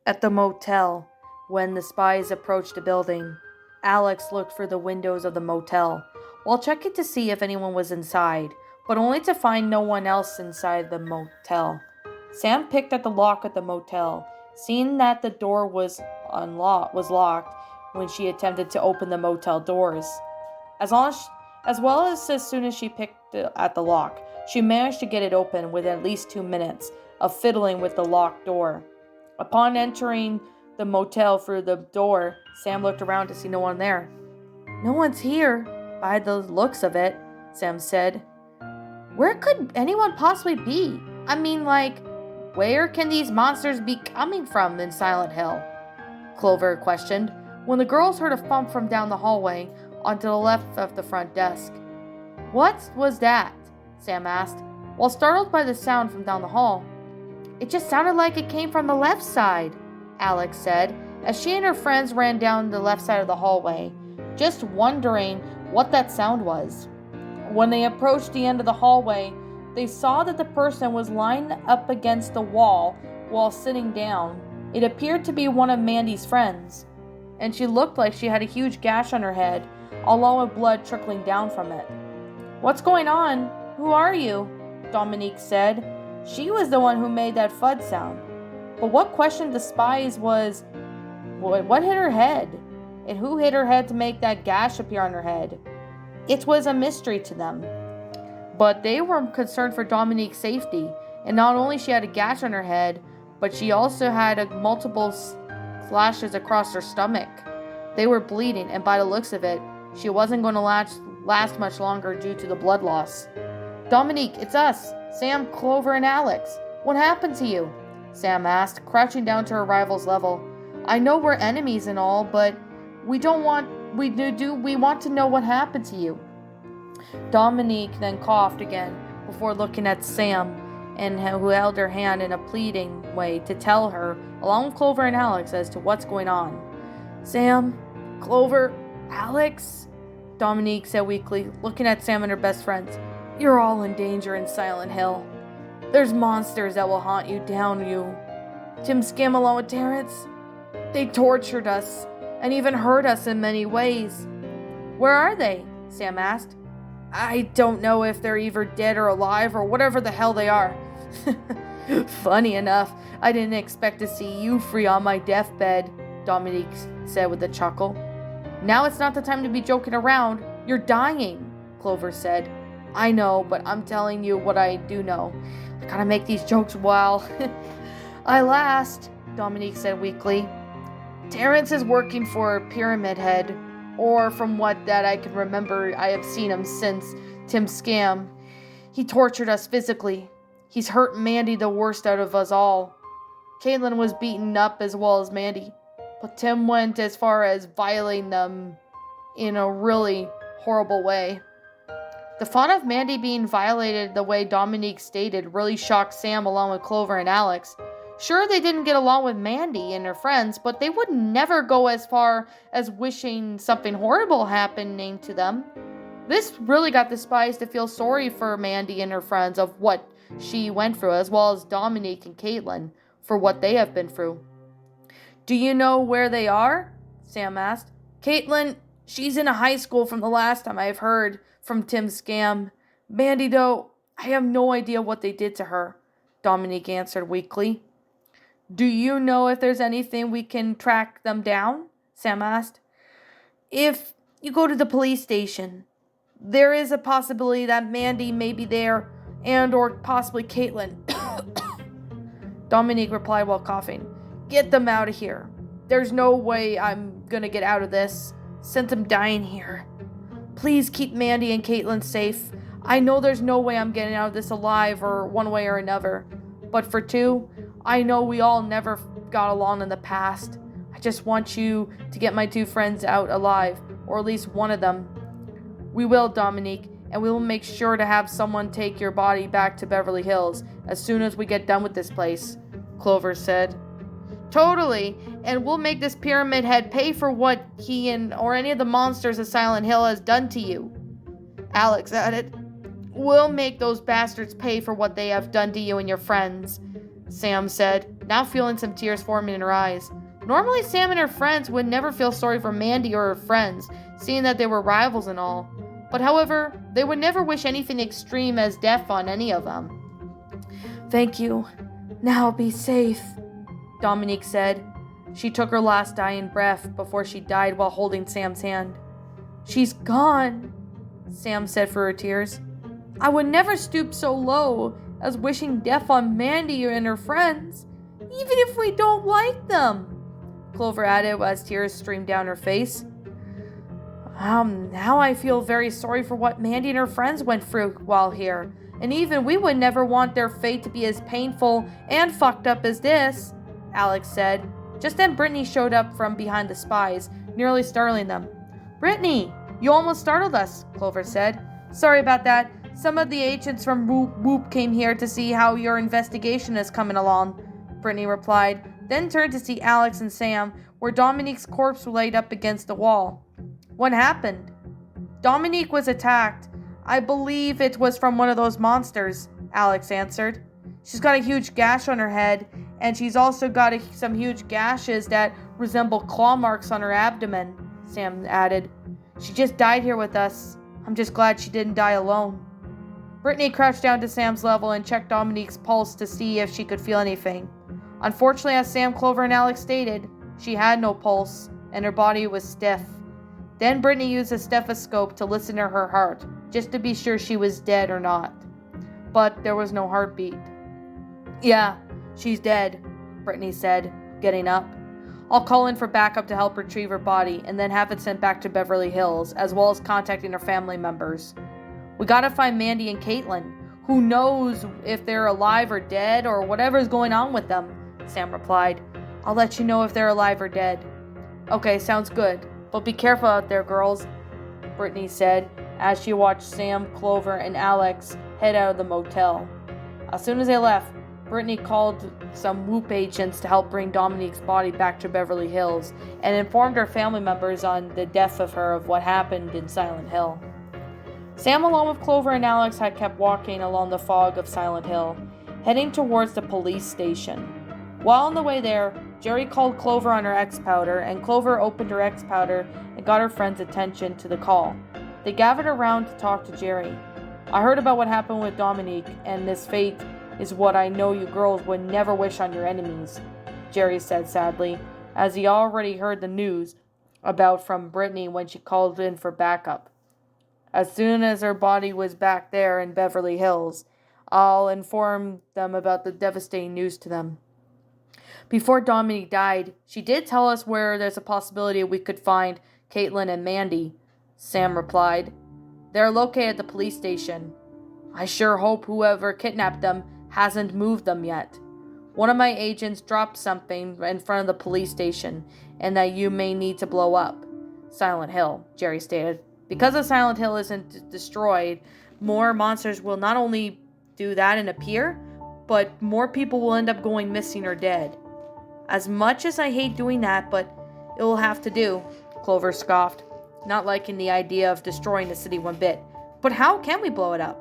At the motel, when the spies approached the building, Alex looked through the windows of the motel while checking to see if anyone was inside, but only to find no one else inside the motel. Sam picked at the lock of the motel, seeing that the door was locked when she attempted to open the motel doors. As long as soon as she picked at the lock, she managed to get it open within at least 2 minutes of fiddling with the locked door. Upon entering the motel through the door, Sam looked around to see no one there. "No one's here, by the looks of it," Sam said. "Where could anyone possibly be? I mean, where can these monsters be coming from in Silent Hill?" Clover questioned, when the girls heard a thump from down the hallway onto the left of the front desk. "What was that?" Sam asked, while startled by the sound from down the hall. "It just sounded like it came from the left side," Alex said, as she and her friends ran down the left side of the hallway, just wondering what that sound was. When they approached the end of the hallway, they saw that the person was lying up against the wall while sitting down. It appeared to be one of Mandy's friends, and she looked like she had a huge gash on her head, along with blood trickling down from it. "What's going on? Who are you?" Dominique said. She was the one who made that thud sound. But what questioned the spies was, what hit her head? And who hit her head to make that gash appear on her head? It was a mystery to them. But they were concerned for Dominique's safety, and not only she had a gash on her head, but she also had multiple slashes across her stomach. They were bleeding, and by the looks of it, she wasn't going to last much longer due to the blood loss. "Dominique, it's us, Sam, Clover, and Alex. What happened to you?" Sam asked, crouching down to her rival's level. "I know we're enemies and all, but we want to know what happened to you." Dominique then coughed again before looking at Sam, and who held her hand in a pleading way to tell her, along with Clover and Alex, as to what's going on. "Sam, Clover, Alex," Dominique said weakly, looking at Sam and her best friends. "You're all in danger in Silent Hill. There's monsters that will haunt you down, you. Tim Skim along with Terrence. They tortured us, and even hurt us in many ways." "Where are they?" Sam asked. "I don't know if they're either dead or alive or whatever the hell they are." "Funny enough, I didn't expect to see you free on my deathbed," Dominique said with a chuckle. "Now it's not the time to be joking around. You're dying," Clover said. "I know, but I'm telling you what I do know. I gotta make these jokes while I last," Dominique said weakly. "Terrence is working for Pyramid Head, or from what that I can remember, I have seen him since Tim's scam. He tortured us physically. He's hurt Mandy the worst out of us all. Caitlin was beaten up as well as Mandy, but Tim went as far as violating them in a really horrible way." The thought of Mandy being violated the way Dominique stated really shocked Sam along with Clover and Alex. Sure, they didn't get along with Mandy and her friends, but they would never go as far as wishing something horrible happening to them. This really got the spies to feel sorry for Mandy and her friends of what she went through, as well as Dominique and Caitlin for what they have been through. "Do you know where they are?" Sam asked. "Caitlin, she's in a high school from the last time I've heard from Tim's scam. Mandy, though, I have no idea what they did to her," Dominique answered weakly. "Do you know if there's anything we can track them down?" Sam asked. "If you go to the police station, there is a possibility that Mandy may be there, and or possibly Caitlin," Dominique replied while coughing. "Get them out of here. There's no way I'm gonna get out of this. Sent them dying here. Please keep Mandy and Caitlin safe. I know there's no way I'm getting out of this alive or one way or another. But for two, I know we all never got along in the past. I just want you to get my two friends out alive, or at least one of them." "We will, Dominique, and we will make sure to have someone take your body back to Beverly Hills as soon as we get done with this place," Clover said. "Totally, and we'll make this Pyramid Head pay for what he and or any of the monsters of Silent Hill has done to you," Alex added. "We'll make those bastards pay for what they have done to you and your friends." Sam said, now feeling some tears forming in her eyes. Normally, Sam and her friends would never feel sorry for Mandy or her friends, seeing that they were rivals and all. But however, they would never wish anything extreme as death on any of them. Thank you. Now be safe, Dominique said. She took her last dying breath before she died while holding Sam's hand. She's gone, Sam said through her tears. I would never stoop so low as wishing death on Mandy and her friends, even if we don't like them, Clover added as tears streamed down her face. Now I feel very sorry for what Mandy and her friends went through while here, and even we would never want their fate to be as painful and fucked up as this, Alex said. Just then Brittany showed up from behind the Spies, nearly startling them. Brittany, you almost startled us, Clover said. Sorry about that. Some of the agents from Whoop came here to see how your investigation is coming along, Brittany replied, then turned to see Alex and Sam, where Dominique's corpse was laid up against the wall. What happened? Dominique was attacked. I believe it was from one of those monsters, Alex answered. She's got a huge gash on her head, and she's also got some huge gashes that resemble claw marks on her abdomen, Sam added. She just died here with us. I'm just glad she didn't die alone. Brittany crouched down to Sam's level and checked Dominique's pulse to see if she could feel anything. Unfortunately, as Sam, Clover, and Alex stated, she had no pulse, and her body was stiff. Then Brittany used a stethoscope to listen to her heart, just to be sure she was dead or not. But there was no heartbeat. Yeah, she's dead, Brittany said, getting up. I'll call in for backup to help retrieve her body, and then have it sent back to Beverly Hills, as well as contacting her family members. We gotta find Mandy and Caitlin. Who knows if they're alive or dead, or whatever's going on with them, Sam replied. I'll let you know if they're alive or dead. Okay, sounds good. But be careful out there, girls, Brittany said, as she watched Sam, Clover, and Alex head out of the motel. As soon as they left, Brittany called some Whoop agents to help bring Dominique's body back to Beverly Hills, and informed her family members on the death of her of what happened in Silent Hill. Sam, along with Clover and Alex, had kept walking along the fog of Silent Hill, heading towards the police station. While on the way there, Jerry called Clover on her X-Powder, and Clover opened her X-Powder and got her friend's attention to the call. They gathered around to talk to Jerry. I heard about what happened with Dominique, and this fate is what I know you girls would never wish on your enemies, Jerry said sadly, as he already heard the news about from Brittany when she called in for backup. As soon as her body was back there in Beverly Hills, I'll inform them about the devastating news to them. Before Dominique died, she did tell us where there's a possibility we could find Caitlin and Mandy, Sam replied. They're located at the police station. I sure hope whoever kidnapped them hasn't moved them yet. One of my agents dropped something in front of the police station, and that you may need to blow up Silent Hill, Jerry stated. Because the Silent Hill isn't destroyed, more monsters will not only do that and appear, but more people will end up going missing or dead. As much as I hate doing that, but it will have to do, Clover scoffed, not liking the idea of destroying the city one bit. But how can we blow it up?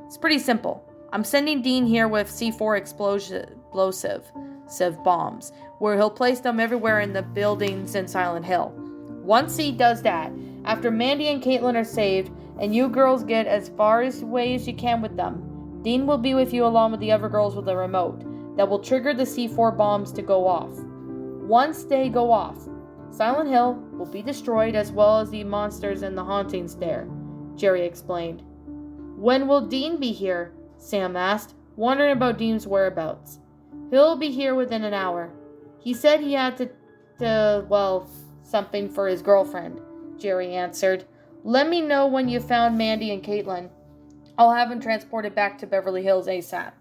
It's pretty simple. I'm sending Dean here with C4 explosive bombs, where he'll place them everywhere in the buildings in Silent Hill. Once he does that, after Mandy and Caitlin are saved, and you girls get as far away as you can with them, Dean will be with you along with the other girls with a remote that will trigger the C4 bombs to go off. Once they go off, Silent Hill will be destroyed as well as the monsters and the hauntings there, Jerry explained. When will Dean be here? Sam asked, wondering about Dean's whereabouts. He'll be here within an hour. He said he had to something for his girlfriend, Jerry answered. Let me know when you found Mandy and Caitlin. I'll have him transported back to Beverly Hills ASAP.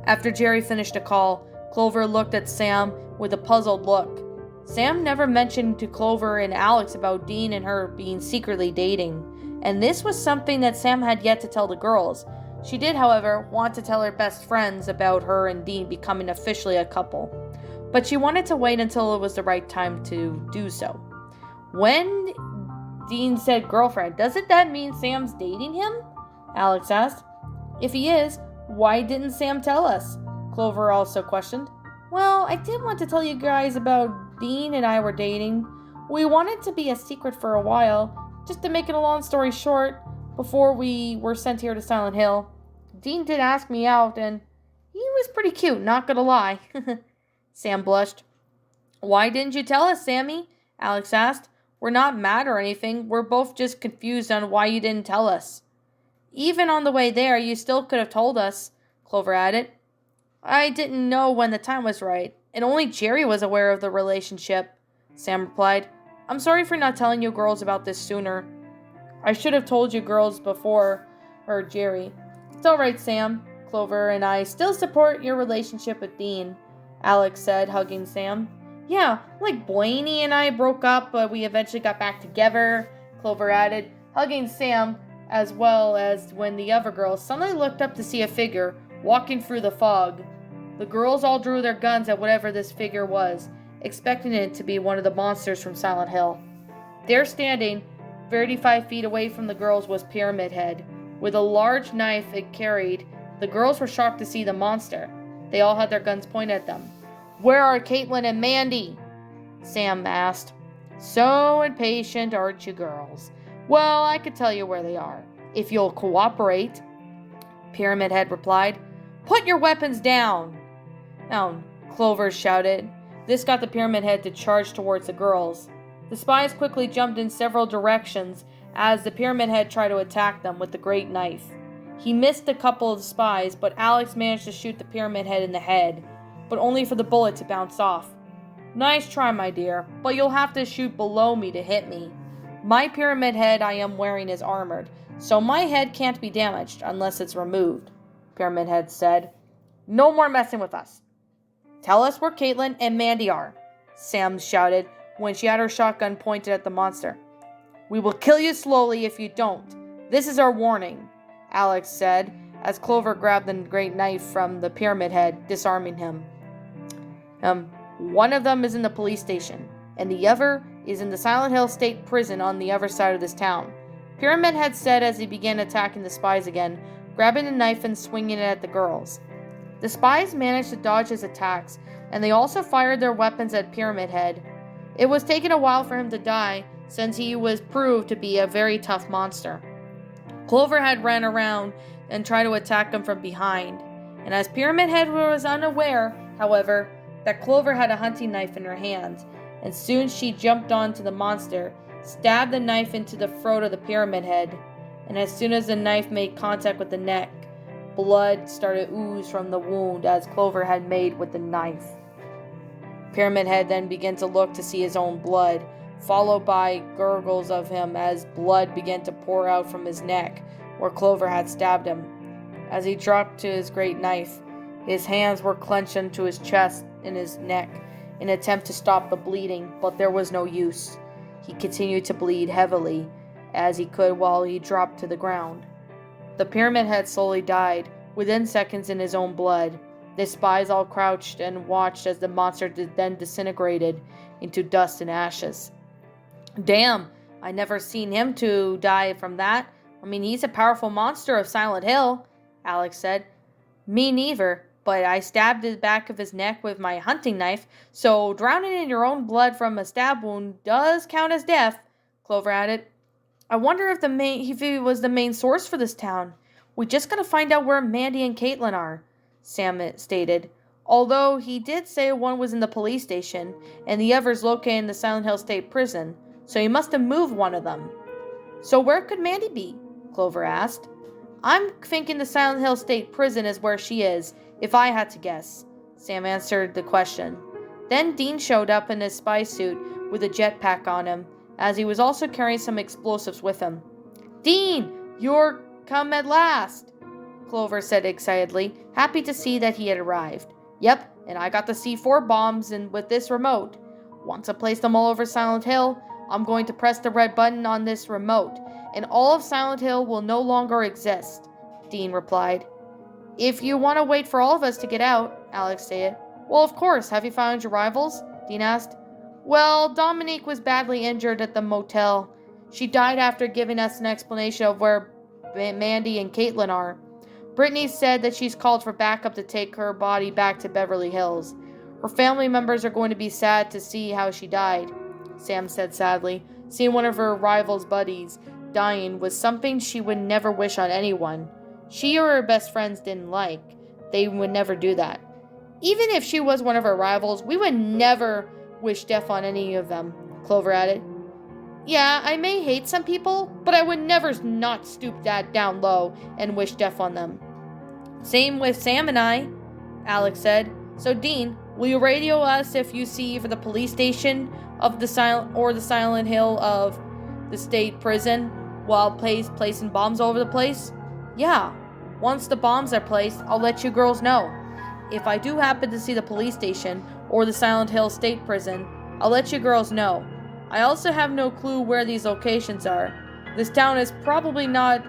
After Jerry finished the call, Clover looked at Sam with a puzzled look. Sam never mentioned to Clover and Alex about Dean and her being secretly dating, and this was something that Sam had yet to tell the girls. She did, however, want to tell her best friends about her and Dean becoming officially a couple, but she wanted to wait until it was the right time to do so. When Dean said girlfriend, doesn't that mean Sam's dating him? Alex asked. If he is, why didn't Sam tell us? Clover also questioned. Well, I did want to tell you guys about Dean and I were dating. We wanted to be a secret for a while, just to make it a long story short, before we were sent here to Silent Hill. Dean did ask me out, and he was pretty cute, not gonna lie. Sam blushed. Why didn't you tell us, Sammy? Alex asked. We're not mad or anything. We're both just confused on why you didn't tell us. Even on the way there, you still could have told us, Clover added. I didn't know when the time was right, and only Jerry was aware of the relationship, Sam replied. I'm sorry for not telling you girls about this sooner. I should have told you girls before, or Jerry. It's all right, Sam. Clover and I still support your relationship with Dean, Alex said, hugging Sam. Yeah, like Blaney and I broke up, but we eventually got back together, Clover added, hugging Sam, as well as when the other girls suddenly looked up to see a figure walking through the fog. The girls all drew their guns at whatever this figure was, expecting it to be one of the monsters from Silent Hill. There standing, 35 feet away from the girls, was Pyramid Head. With a large knife it carried, the girls were shocked to see the monster. They all had their guns pointed at them. Where are Caitlin and Mandy? Sam asked. So impatient, aren't you girls? Well, I could tell you where they are, if you'll cooperate, Pyramid Head replied. Put your weapons down! Down, Clover shouted. This got the Pyramid Head to charge towards the girls. The spies quickly jumped in several directions as the Pyramid Head tried to attack them with the great knife. He missed a couple of the spies, but Alex managed to shoot the Pyramid Head in the head, but only for the bullet to bounce off. Nice try, my dear, but you'll have to shoot below me to hit me. My Pyramid Head I am wearing is armored, so my head can't be damaged unless it's removed, Pyramid Head said. No more messing with us. Tell us where Caitlin and Mandy are, Sam shouted when she had her shotgun pointed at the monster. We will kill you slowly if you don't. This is our warning, Alex said as Clover grabbed the great knife from the Pyramid Head, disarming him. One of them is in the police station, and the other is in the Silent Hill State Prison on the other side of this town, Pyramid Head said as he began attacking the spies again, grabbing the knife and swinging it at the girls. The spies managed to dodge his attacks, and they also fired their weapons at Pyramid Head. It was taking a while for him to die, since he was proved to be a very tough monster. Clover Head ran around and tried to attack him from behind, and as Pyramid Head was unaware, however, that Clover had a hunting knife in her hand, and soon she jumped onto the monster, stabbed the knife into the throat of the Pyramid Head, and as soon as the knife made contact with the neck, blood started to ooze from the wound as Clover had made with the knife. Pyramid Head then began to look to see his own blood, followed by gurgles of him as blood began to pour out from his neck, where Clover had stabbed him. As he dropped to his great knife, his hands were clenched into his chest and his neck in an attempt to stop the bleeding, but there was no use. He continued to bleed heavily as he could while he dropped to the ground. The Pyramid Head slowly died, within seconds in his own blood. The spies all crouched and watched as the monster then disintegrated into dust and ashes. Damn, I never seen him to die from that. I mean, he's a powerful monster of Silent Hill, Alex said. Me neither, but I stabbed the back of his neck with my hunting knife, so drowning in your own blood from a stab wound does count as death, Clover added. I wonder if he was the main source for this town. We just gotta find out where Mandy and Caitlin are, Sam stated. Although he did say one was in the police station, and the other's located in the Silent Hill State Prison, so he must have moved one of them. So where could Mandy be? Clover asked. I'm thinking the Silent Hill State Prison is where she is, if I had to guess, Sam answered the question. Then Dean showed up in his spy suit with a jetpack on him, as he was also carrying some explosives with him. Dean, you're come at last, Clover said excitedly, happy to see that he had arrived. Yep, and I got the C4 bombs and with this remote. Once I place them all over Silent Hill, I'm going to press the red button on this remote, and all of Silent Hill will no longer exist, Dean replied. If you want to wait for all of us to get out, Alex said. Well, of course. Have you found your rivals? Dean asked. Well, Dominique was badly injured at the motel. She died after giving us an explanation of where Mandy and Caitlin are. Brittany said that she's called for backup to take her body back to Beverly Hills. Her family members are going to be sad to see how she died, Sam said sadly. Seeing one of her rival's buddies dying was something she would never wish on anyone. She or her best friends didn't like. They would never do that. Even if she was one of her rivals, we would never wish death on any of them, Clover added. Yeah, I may hate some people, but I would never not stoop that down low and wish death on them. Same with Sam and I, Alex said. So Dean, will you radio us if you see either the police station of the Silent Hill of the state prison while placing bombs all over the place? Yeah. Once the bombs are placed, I'll let you girls know. If I do happen to see the police station or the Silent Hill State Prison, I'll let you girls know. I also have no clue where these locations are. This town is probably not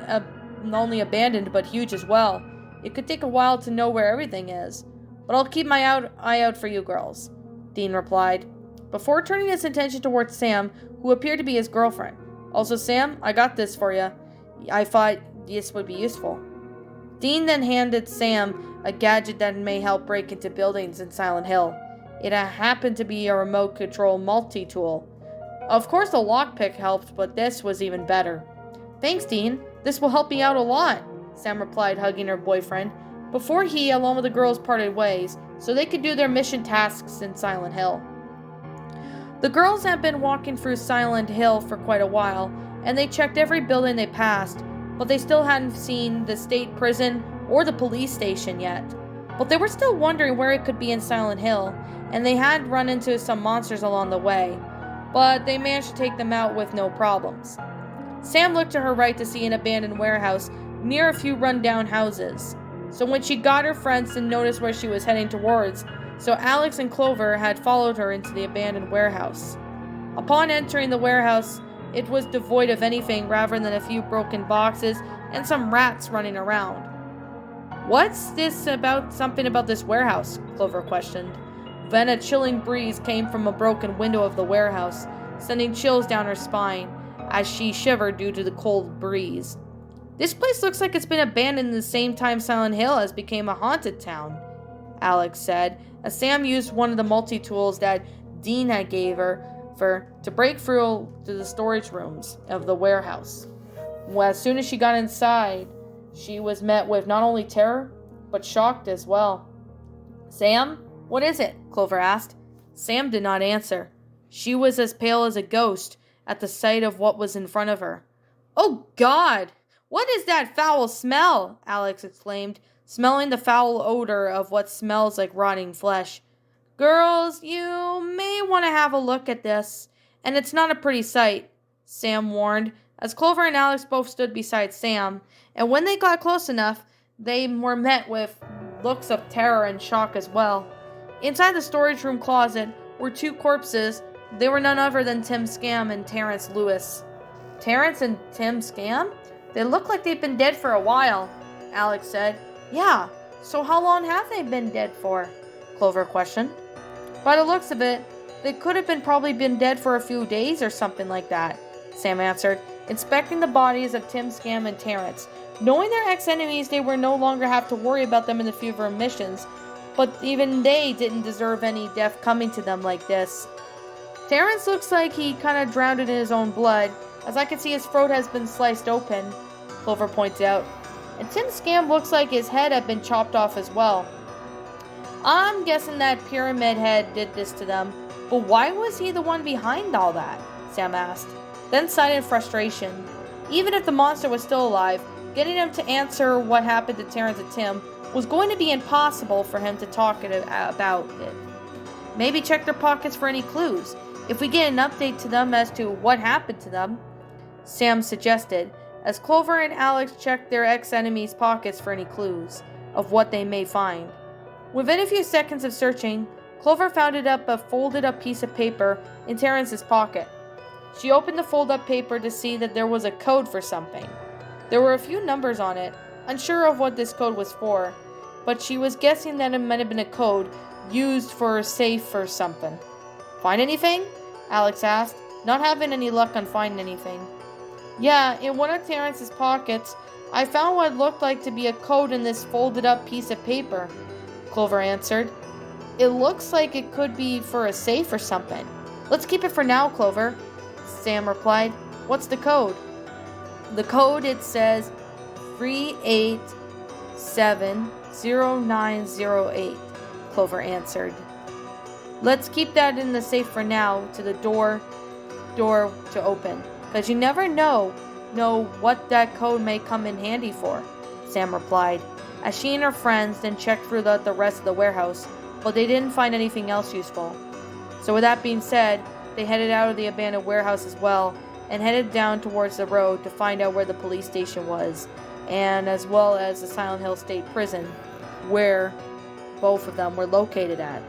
only abandoned but huge as well. It could take a while to know where everything is. But I'll keep my eye out for you girls, Dean replied, before turning his attention towards Sam, who appeared to be his girlfriend. Also, Sam, I got this for you. I thought this would be useful. Dean then handed Sam a gadget that may help break into buildings in Silent Hill. It happened to be a remote control multi-tool. Of course the lockpick helped, but this was even better. Thanks, Dean. This will help me out a lot, Sam replied, hugging her boyfriend, before he, along with the girls, parted ways, so they could do their mission tasks in Silent Hill. The girls had been walking through Silent Hill for quite a while, and they checked every building they passed, but they still hadn't seen the state prison or the police station yet. But they were still wondering where it could be in Silent Hill, and they had run into some monsters along the way, but they managed to take them out with no problems. Sam looked to her right to see an abandoned warehouse near a few run-down houses. So when she got her friends to notice where she was heading towards, so Alex and Clover had followed her into the abandoned warehouse. Upon entering the warehouse, it was devoid of anything rather than a few broken boxes and some rats running around. What's this about something about this warehouse? Clover questioned. Then a chilling breeze came from a broken window of the warehouse, sending chills down her spine as she shivered due to the cold breeze. This place looks like it's been abandoned the same time Silent Hill has become a haunted town, Alex said, as Sam used one of the multi-tools that Dean had gave her to break through to the storage rooms of the warehouse. Well, as soon as she got inside, she was met with not only terror, but shocked as well. Sam, what is it? Clover asked. Sam did not answer. She was as pale as a ghost at the sight of what was in front of her. Oh, God! What is that foul smell? Alex exclaimed, smelling the foul odor of what smells like rotting flesh. Girls, you may want to have a look at this, and it's not a pretty sight, Sam warned, as Clover and Alex both stood beside Sam, and when they got close enough, they were met with looks of terror and shock as well. Inside the storage room closet were two corpses. They were none other than Tim Scam and Terrence Lewis. Terrence and Tim Scam? They look like they've been dead for a while, Alex said. Yeah, so how long have they been dead for? Clover questioned. By the looks of it, they could have probably been dead for a few days or something like that, Sam answered, inspecting the bodies of Tim Scam and Terrence. Knowing their ex-enemies, they would no longer have to worry about them in the future missions, but even they didn't deserve any death coming to them like this. Terrence looks like he kind of drowned in his own blood, as I can see his throat has been sliced open, Clover points out. And Tim Scam looks like his head had been chopped off as well. I'm guessing that Pyramid Head did this to them, but why was he the one behind all that? Sam asked, then sighed in frustration. Even if the monster was still alive, getting him to answer what happened to Terrence and Tim was going to be impossible for him to talk about it. Maybe check their pockets for any clues. If we get an update to them as to what happened to them, Sam suggested, as Clover and Alex checked their ex-enemies' pockets for any clues of what they may find. Within a few seconds of searching, Clover found a folded-up piece of paper in Terrence's pocket. She opened the folded-up paper to see that there was a code for something. There were a few numbers on it, unsure of what this code was for, but she was guessing that it might have been a code used for a safe or something. Find anything? Alex asked, not having any luck on finding anything. Yeah, in one of Terrence's pockets, I found what looked like to be a code in this folded up piece of paper, Clover answered. It looks like it could be for a safe or something. Let's keep it for now, Clover, Sam replied. What's the code? The code, it says 3870908, Clover answered. Let's keep that in the safe for now to the door to open, because you never know what that code may come in handy for, Sam replied, as she and her friends then checked through the rest of the warehouse, but they didn't find anything else useful. So with that being said, they headed out of the abandoned warehouse as well, and headed down towards the road to find out where the police station was, and as well as the Silent Hill State Prison, where both of them were located at.